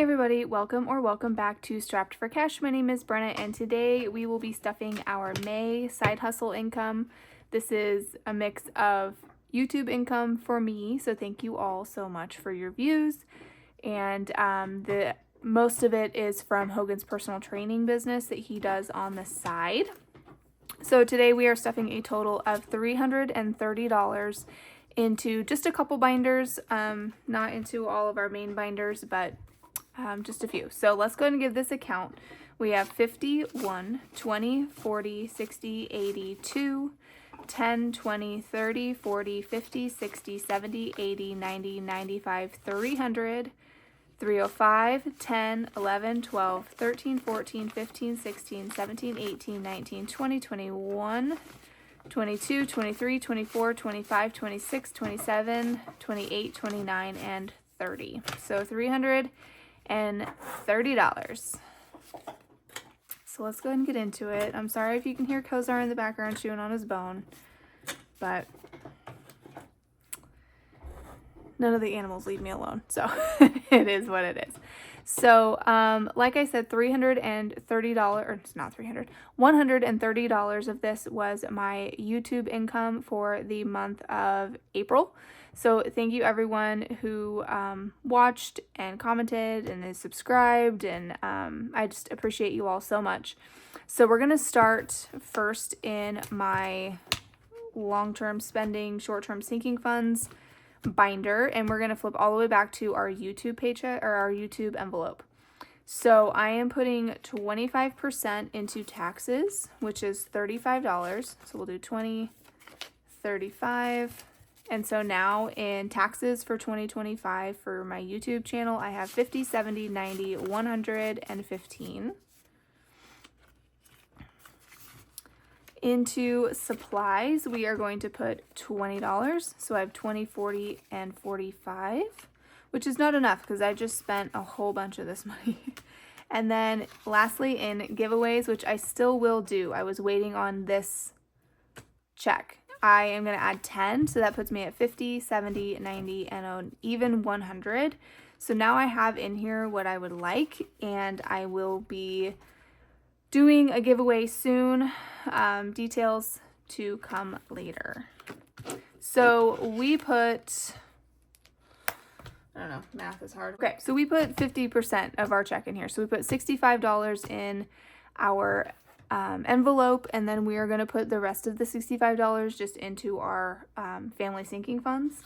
everybody, welcome back to Strapped for Cash. My name is Brenna and today we will be stuffing our May side hustle income. This is a mix of YouTube income for me, so thank you all so much for your views. And the most of it is from Hogan's personal training business that he does on the side. So today we are stuffing a total of $330 into just a couple binders, not into all of our main binders, but just a few. So let's go ahead and give this a count. We have 50, 1, 20, 40, 60, 80, 2, 10, 20, 30, 40, 50, 60, 70, 80, 90, 95, 300, 305, 10, 11, 12, 13, 14, 15, 16, 17, 18, 19, 20, 21, 22, 23, 24, 25, 26, 27, 28, 29, and 30. So $330. So let's go ahead and get into it. I'm sorry if you can hear Kozar in the background chewing on his bone, but none of the animals leave me alone, so it is what it is. So like I said, $330, or it's not 300, $130 of this was my YouTube income for the month of April. So thank you everyone who watched and commented and is subscribed, and I just appreciate you all so much. So we're gonna start first in my long-term spending, short-term sinking funds binder, and we're gonna flip all the way back to our YouTube paycheck or our YouTube envelope. So I am putting 25% into taxes, which is $35. So we'll do 20, 35. And so now in taxes for 2025 for my YouTube channel, I have 50, 70, 90, 115. Into supplies, we are going to put $20. So I have 20, 40, and 45, which is not enough because I just spent a whole bunch of this money. And then lastly, in giveaways, which I still will do, I was waiting on this check. I am going to add 10, so that puts me at 50, 70, 90, and even 100. So now I have in here what I would like, and I will be doing a giveaway soon. Details to come later. So we put, I don't know, math is hard. Okay, so we put 50% of our check in here. So we put $65 in our envelope, and then we are going to put the rest of the $65 just into our family sinking funds.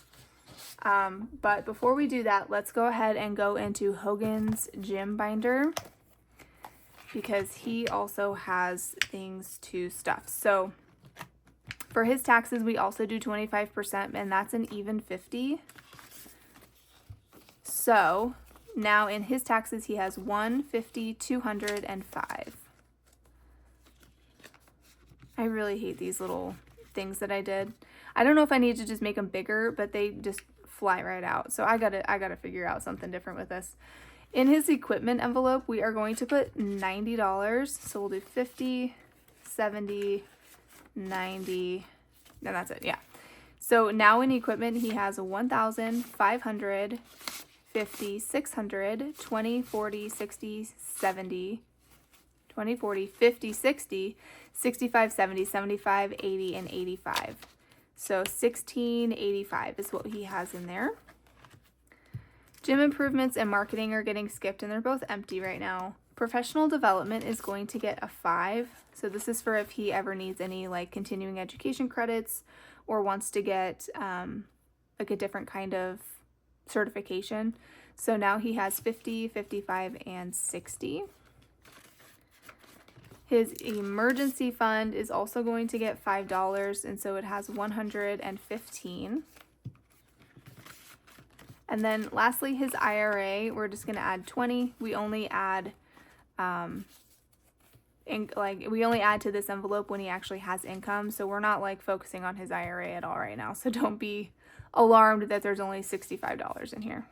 But before we do that, let's go ahead and go into Hogan's gym binder, because he also has things to stuff. So for his taxes, we also do 25%, and that's an even 50. So now in his taxes, he has 150, 200, and 5. I really hate these little things that I did. I don't know if I need to just make them bigger, but they just fly right out. So I gotta figure out something different with this. In his equipment envelope, we are going to put $90. So we'll do 50, 70, 90, and that's it, yeah. So now in equipment, he has 1,500, 50, 600, 20, 40, 60, 70, 20, 40, 50, 60, 65, 70, 75, 80, and 85. So 1685 is what he has in there. Gym improvements and marketing are getting skipped, and they're both empty right now. Professional development is going to get a 5. So this is for if he ever needs any like continuing education credits or wants to get like a different kind of certification. So now he has 50, 55, and 60. His emergency fund is also going to get $5, and so it has 115. And then lastly, his IRA, we're just going to add 20. We only add we only add to this envelope when he actually has income, so we're not like focusing on his IRA at all right now. So don't be alarmed that there's only $65 in here.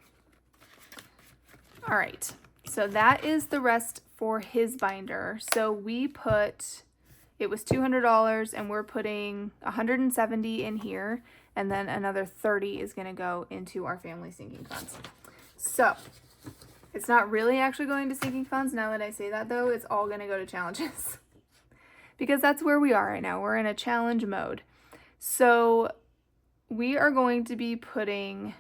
All right. So that is the rest for his binder. So we put, it was $200, and we're putting 170 in here, and then another 30 is going to go into our family sinking funds. So It's not really actually going to sinking funds. Now that I say that though, it's all going to go to challenges. Because that's where we are right now. We're in a challenge mode. So we are going to be putting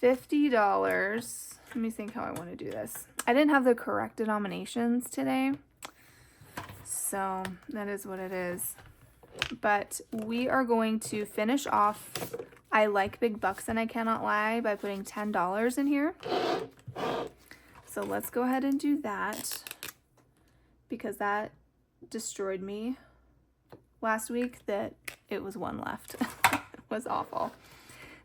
$50. Let me think how I want to do this. I didn't have the correct denominations today. So that is what it is. But we are going to finish off I Like Big Bucks and I Cannot Lie by putting $10 in here. So let's go ahead and do that, because that destroyed me last week that it was one left. It was awful.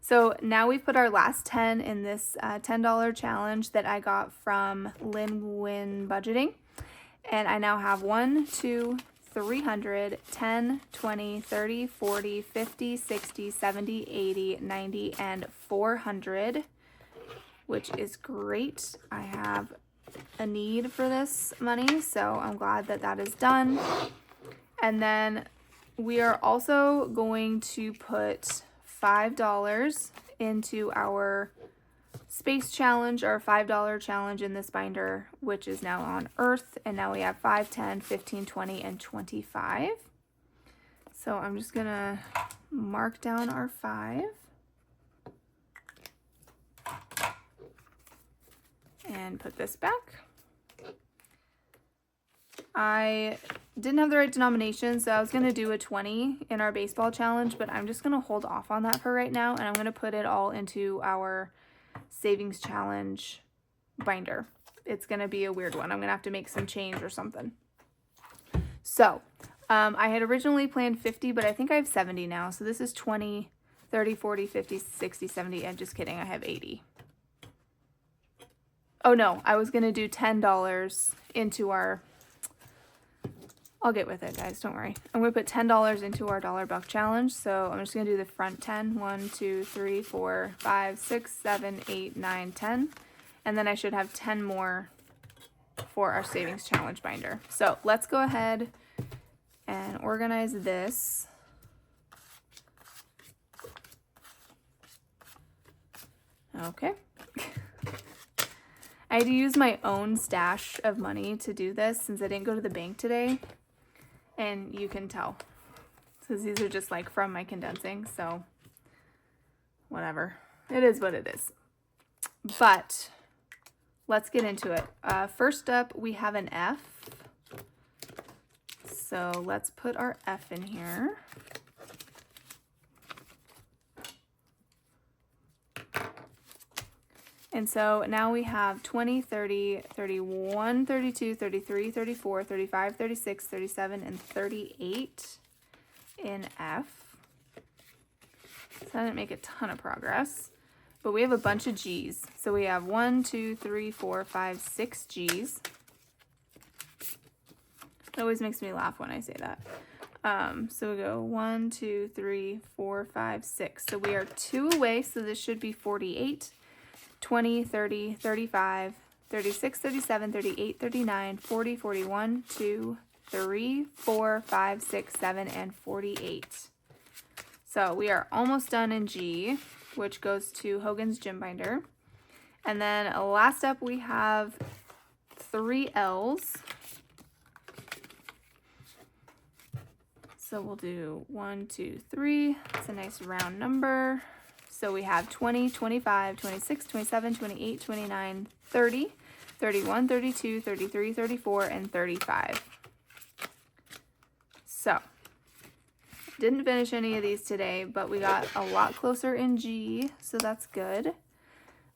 So now we've put our last 10 in this $10 challenge that I got from Lynn Win Budgeting. And I now have 1, 2, 300, 10, 20, 30, 40, 50, 60, 70, 80, 90, and 400, which is great. I have a need for this money, so I'm glad that that is done. And then we are also going to put $5 into our space challenge, our $5 challenge in this binder, which is now on Earth. And now we have 5, 10, 15, 20, and 25. So I'm just gonna mark down our 5. And put this back. I didn't have the right denomination, so I was going to do a 20 in our baseball challenge, but I'm just going to hold off on that for right now, and I'm going to put it all into our savings challenge binder. It's going to be a weird one. I'm going to have to make some change or something. So, I had originally planned 50, but I think I have 70 now. So this is 20, 30, 40, 50, 60, 70, and just kidding, I have 80. Oh no, I was going to do $10 into our, I'll get with it, guys, don't worry. I'm going to put $10 into our dollar buck challenge. So I'm just going to do the front 10. 1, 2, 3, 4, 5, 6, 7, 8, 9, 10. And then I should have 10 more for our savings challenge binder. So let's go ahead and organize this. Okay. I had to use my own stash of money to do this since I didn't go to the bank today. And you can tell, because these are just like from my condensing, so whatever. It is what it is. But let's get into it. First up, we have an F. So let's put our F in here. And so now we have 20, 30, 31, 32, 33, 34, 35, 36, 37, and 38 in F. So I didn't make a ton of progress, but we have a bunch of G's. So we have 1, 2, 3, 4, 5, 6 G's. It always makes me laugh when I say that. So we go 1, 2, 3, 4, 5, 6. So we are 2 away, so this should be 48. 20, 30, 35, 36, 37, 38, 39, 40, 41, 2, 3, 4, 5, 6, 7, and 48. So we are almost done in G, which goes to Hogan's Gym Binder. And then last up we have 3 L's. So we'll do 1, 2, 3. It's a nice round number. So we have 20, 25, 26, 27, 28, 29, 30, 31, 32, 33, 34, and 35. So, didn't finish any of these today, but we got a lot closer in G, so that's good.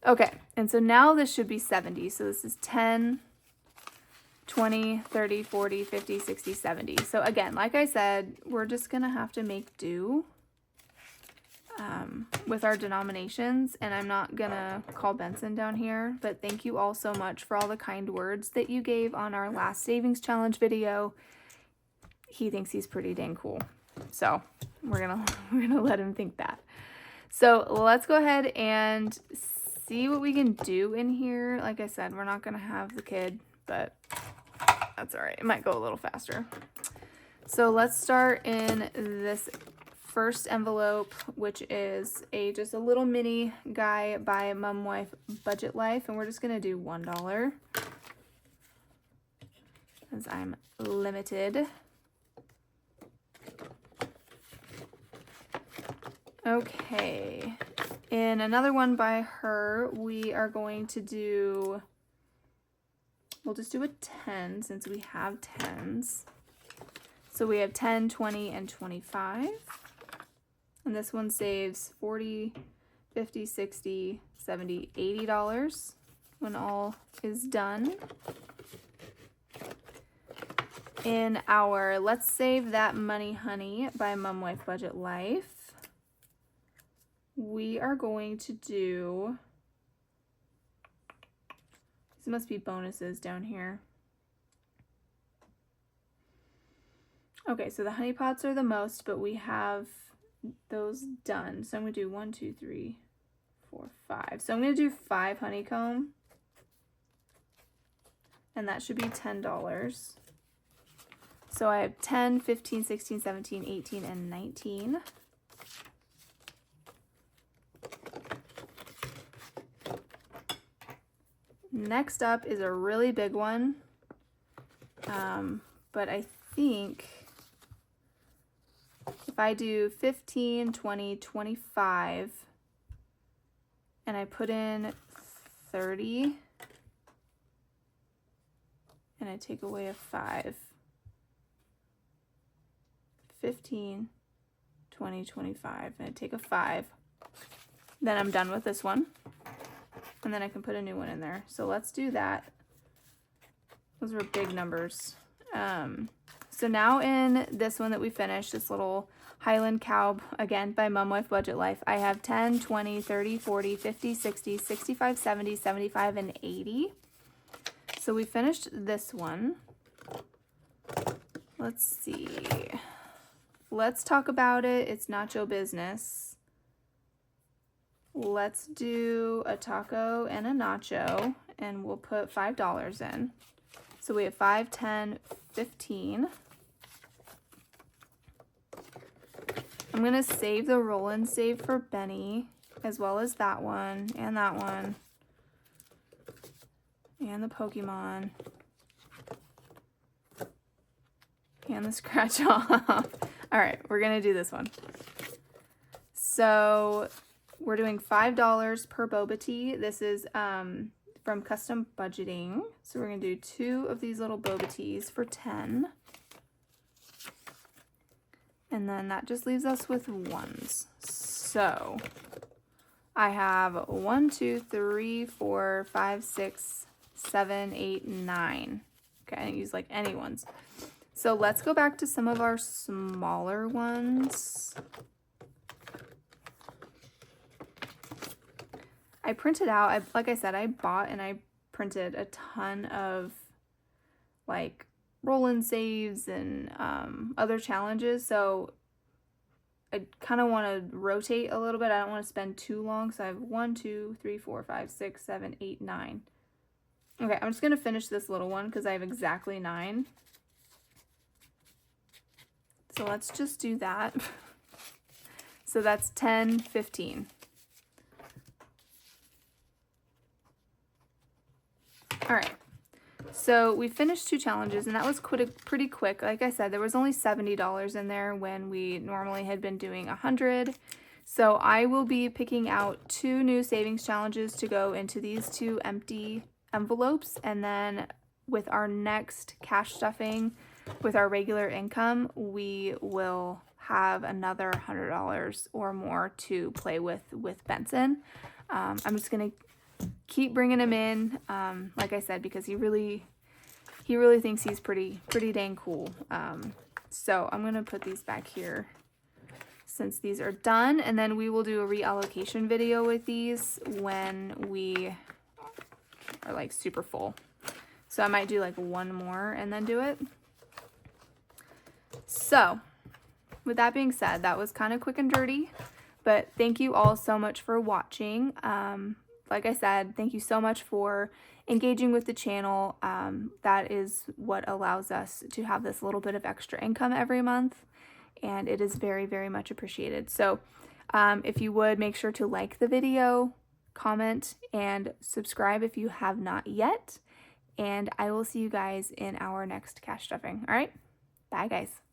Okay, and so now this should be 70. So this is 10, 20, 30, 40, 50, 60, 70. So again, like I said, we're just going to have to make do with our denominations, and I'm not gonna call Benson down here, but thank you all so much for all the kind words that you gave on our last savings challenge video. He thinks he's pretty dang cool, so we're gonna let him think that. So let's go ahead and see what we can do in here. Like I said, we're not gonna have the kid, but that's all right. It might go a little faster. So let's start in this first envelope, which is just a little mini guy by Mom Wife Budget Life, and we're just gonna do $1 as I'm limited. Okay, in another one by her, we are going to do, we'll just do a 10 since we have 10s. So we have 10, 20, and 25. And this one saves $40, $50, $60, $70, $80 when all is done. In our Let's Save That Money Honey by Mom Wife Budget Life, we are going to do, these must be bonuses down here. Okay, so the honey pots are the most, but we have those done. So I'm gonna do 1, 2, 3, 4, 5. So I'm gonna do 5 honeycomb, and that should be $10. So I have 10, 15, 16, 17, 18, and 19. Next up is a really big one, but I think if I do 15, 20, 25, and I put in 30, and I take away a 5, 15, 20, 25, and I take a 5, then I'm done with this one. And then I can put a new one in there. So let's do that. Those were big numbers. So now in this one that we finished, this little Highland Cow, again, by Mom Wife Budget Life, I have 10, 20, 30, 40, 50, 60, 65, 70, 75, and 80. So we finished this one. Let's see. Let's talk about it. It's not your business. Let's do a taco and a nacho, and we'll put $5 in. So we have 5, 10, 15. I'm gonna save the roll and save for Benny, as well as that one, and the Pokemon, and the scratch off. All right, we're gonna do this one. So we're doing $5 per boba tea. This is from Custom Budgeting. So we're gonna do 2 of these little boba teas for 10. And then that just leaves us with ones. So I have 1, 2, 3, 4, 5, 6, 7, 8, 9. Okay, I didn't use like any ones. So let's go back to some of our smaller ones. I printed out, like I said, I bought and I printed a ton of like roll and saves and other challenges. So I kind of want to rotate a little bit. I don't want to spend too long. So I have 1, 2, 3, 4, 5, 6, 7, 8, 9. Okay, I'm just going to finish this little one because I have exactly 9. So let's just do that. So that's 10, 15. All right, so we finished 2 challenges, and that was pretty quick. Like I said, there was only $70 in there when we normally had been doing 100. So I will be picking out 2 new savings challenges to go into these 2 empty envelopes, and then with our next cash stuffing with our regular income, we will have another $100 or more to play with Benson. I'm just gonna keep bringing him in, like I said, because he really thinks he's pretty dang cool. So I'm gonna put these back here since these are done, and then we will do a reallocation video with these when we are like super full. So I might do like 1 more and then do it. So with that being said, that was kind of quick and dirty, but thank you all so much for watching. Like I said, thank you so much for engaging with the channel. That is what allows us to have this little bit of extra income every month. and it is very, very much appreciated. So if you would, make sure to like the video, comment, and subscribe if you have not yet. And I will see you guys in our next cash stuffing. All right, bye guys.